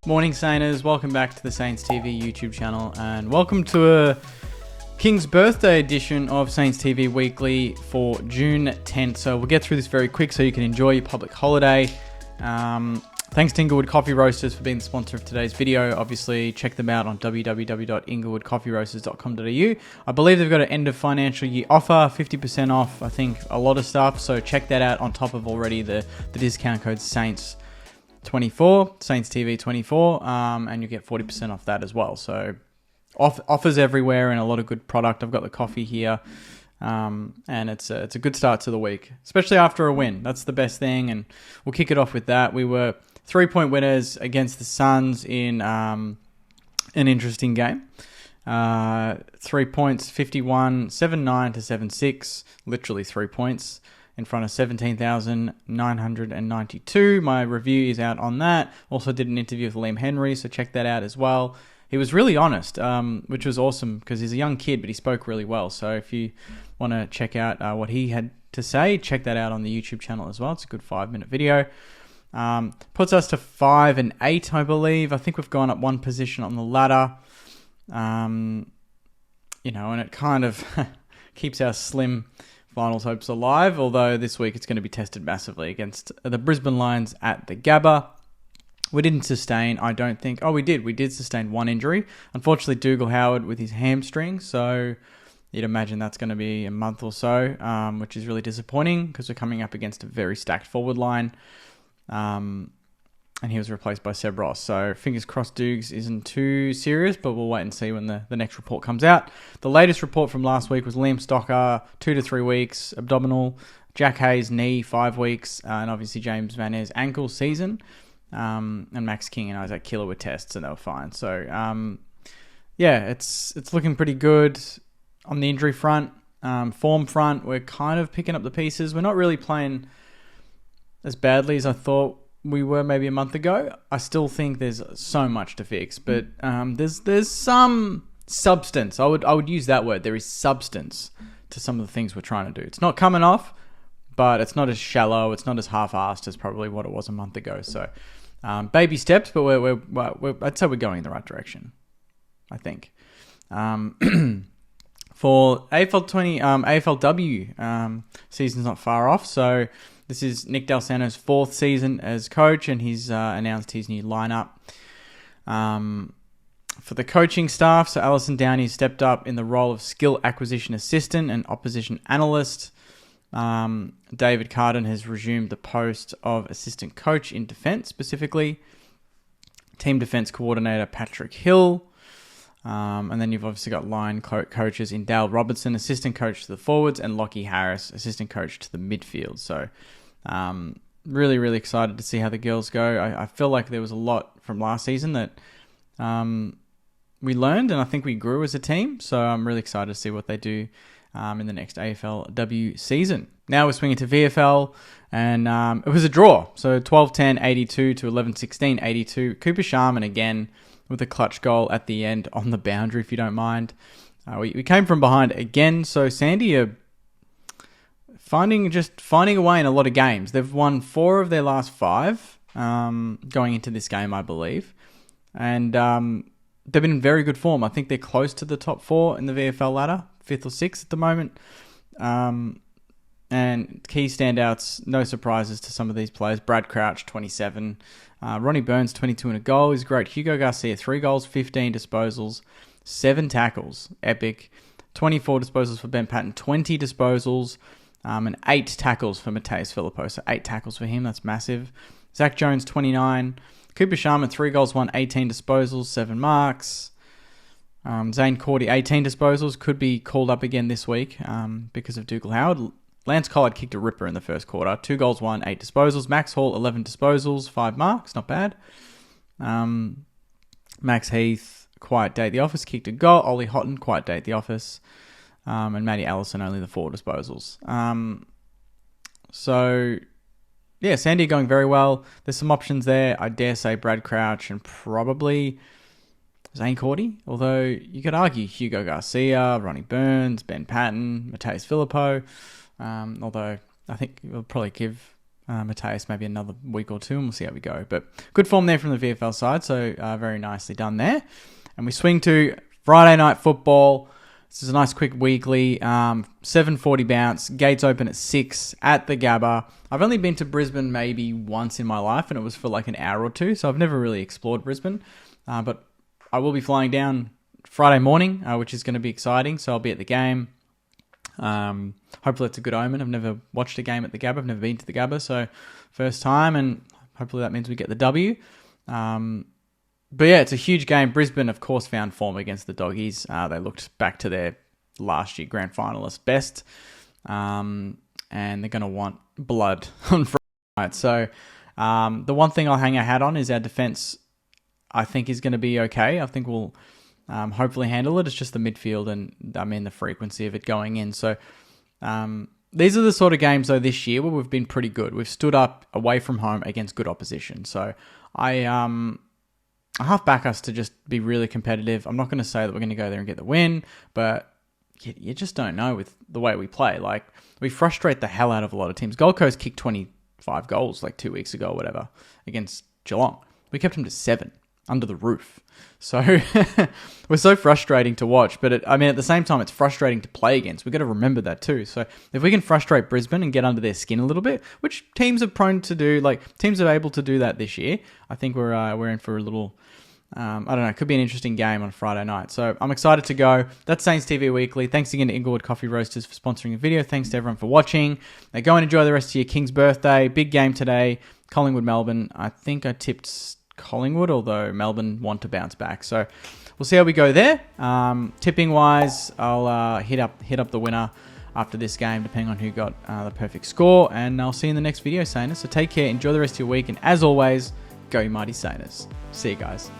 Morning Sainers, welcome back to the Saints TV YouTube channel and welcome to a King's birthday edition of Saints TV Weekly for June 10th. So we'll get through this very quick so you can enjoy your public holiday. Thanks to Inglewood Coffee Roasters for being the sponsor of today's video. Obviously, check them out on www.inglewoodcoffeeroasters.com.au. I believe they've got an end of financial year offer, 50% off, I think, a lot of stuff. So check that out on top of already the discount code SAINTS24, Saints TV 24, and you get 40% off that as well. So offers everywhere and a lot of good product. I've got the coffee here, and it's a good start to the week, especially after a win. That's the best thing, and we'll kick it off with that. We were 3-point winners against the Suns in an interesting game. 3 points, 51, 7-9 to 7-6, literally 3 points in front of 17,992. My review is out on that. Also did an interview with Liam Henry, so check that out as well. He was really honest, which was awesome because he's a young kid, but he spoke really well. So if you want to check out what he had to say, check that out on the YouTube channel as well. It's a good 5-minute video. Puts us to 5 and 8, I believe. I think we've gone up one position on the ladder. And it kind of keeps our slim finals hopes alive, although this week it's going to be tested massively against the Brisbane Lions at the Gabba. We didn't sustain, I don't think. Oh, we did. We did sustain one injury. Unfortunately, Dougal Howard with his hamstring, so you'd imagine that's going to be a month or so, which is really disappointing because we're coming up against a very stacked forward line. And he was replaced by Seb Ross. So fingers crossed Dukes isn't too serious, but we'll wait and see when the next report comes out. The latest report from last week was Liam Stocker, 2 to 3 weeks, abdominal. Jack Hayes, knee, 5 weeks. And obviously James Van Air's ankle, season. And Max King and Isaac Killer were tests and they were fine. So, it's looking pretty good on the injury front. Form front, we're kind of picking up the pieces. We're not really playing as badly as I thought we were maybe a month ago. I still think there's so much to fix, but there's some substance. I would use that word. There is substance to some of the things we're trying to do. It's not coming off, but it's not as shallow. It's not as half-assed as probably what it was a month ago. So baby steps, but we're I'd say we're going in the right direction, I think. For AFLW, season's not far off, so this is Nick Del Santo's 4th season as coach, and he's announced his new lineup. For the coaching staff, so Alison Downey stepped up in the role of skill acquisition assistant and opposition analyst. David Carden has resumed the post of assistant coach in defence, specifically. Team defence coordinator Patrick Hill. And then you've obviously got line coaches in Dale Robertson, assistant coach to the forwards, and Lockie Harris, assistant coach to the midfield. So really, really excited to see how the girls go. I feel like there was a lot from last season that we learned, and I think we grew as a team. So I'm really excited to see what they do in the next AFLW season. Now we're swinging to VFL, and it was a draw. So 12-10, 82 to 11-16, 82. Cooper Sharman again with a clutch goal at the end on the boundary, if you don't mind. We came from behind again, so Sandy are finding a way in a lot of games. They've won 4 of their last 5 going into this game, I believe. And they've been in very good form. I think they're close to the top 4 in the VFL ladder, 5th or 6th at the moment. And key standouts, no surprises to some of these players. Brad Crouch, 27. Ronnie Burns, 22 and a goal. He's great. Hugo Garcia, 3 goals, 15 disposals, 7 tackles. Epic. 24 disposals for Ben Patton, 20 disposals, and 8 tackles for Mateus Filippo. So 8 tackles for him. That's massive. Zach Jones, 29. Cooper Sharman, 3 goals, 18 disposals, 7 marks. Zane Cordy, 18 disposals. Could be called up again this week because of Dougal Howard. Lance Collard kicked a ripper in the first quarter. 2 goals, 8 disposals. Max Hall, 11 disposals, 5 marks. Not bad. Max Heath, quiet day at the office, kicked a goal. Ollie Houghton, quiet day at the office. And Matty Allison, only the 4 disposals. Sandy going very well. There's some options there. I dare say Brad Crouch and probably Zane Cordy. Although you could argue Hugo Garcia, Ronnie Burns, Ben Patton, Mateus Filippo. Although I think we'll probably give Mateus maybe another week or two, and we'll see how we go. But good form there from the VFL side, so very nicely done there. And we swing to Friday night football. This is a nice quick weekly. 7:40 bounce. Gates open at 6 at the Gabba. I've only been to Brisbane maybe once in my life, and it was for like an hour or two, so I've never really explored Brisbane. But I will be flying down Friday morning, which is going to be exciting, so I'll be at the game. Hopefully it's a good omen. I've never watched a game at the Gabba. I've never been to the Gabba, so first time, and hopefully that means we get the W. But yeah, it's a huge game. Brisbane, of course, found form against the Doggies. They looked back to their last year grand finalist best, and they're going to want blood on Friday night. So the one thing I'll hang a hat on is our defence. I think is going to be okay. I think we'll hopefully handle it. It's just the midfield and the frequency of it going in. So these are the sort of games though this year where we've been pretty good. We've stood up away from home against good opposition. So I half back us to just be really competitive. I'm not going to say that we're going to go there and get the win, but you just don't know with the way we play. Like, we frustrate the hell out of a lot of teams. Gold Coast kicked 25 goals like 2 weeks ago or whatever against Geelong. We kept them to 7 under the roof. So we're so frustrating to watch. But at the same time, it's frustrating to play against. We've got to remember that too. So if we can frustrate Brisbane and get under their skin a little bit, which teams are prone to do, like teams are able to do that this year, I think we're in for a little... I don't know. It could be an interesting game on Friday night. So I'm excited to go. That's Saints TV Weekly. Thanks again to Inglewood Coffee Roasters for sponsoring the video. Thanks to everyone for watching. Now go and enjoy the rest of your King's birthday. Big game today. Collingwood, Melbourne. I think I tipped Collingwood, although Melbourne want to bounce back. So we'll see how we go there. Tipping wise, I'll hit up the winner after this game, depending on who got the perfect score. And I'll see you in the next video, Sainers. So take care. Enjoy the rest of your week. And as always, go you mighty Sainers. See you guys.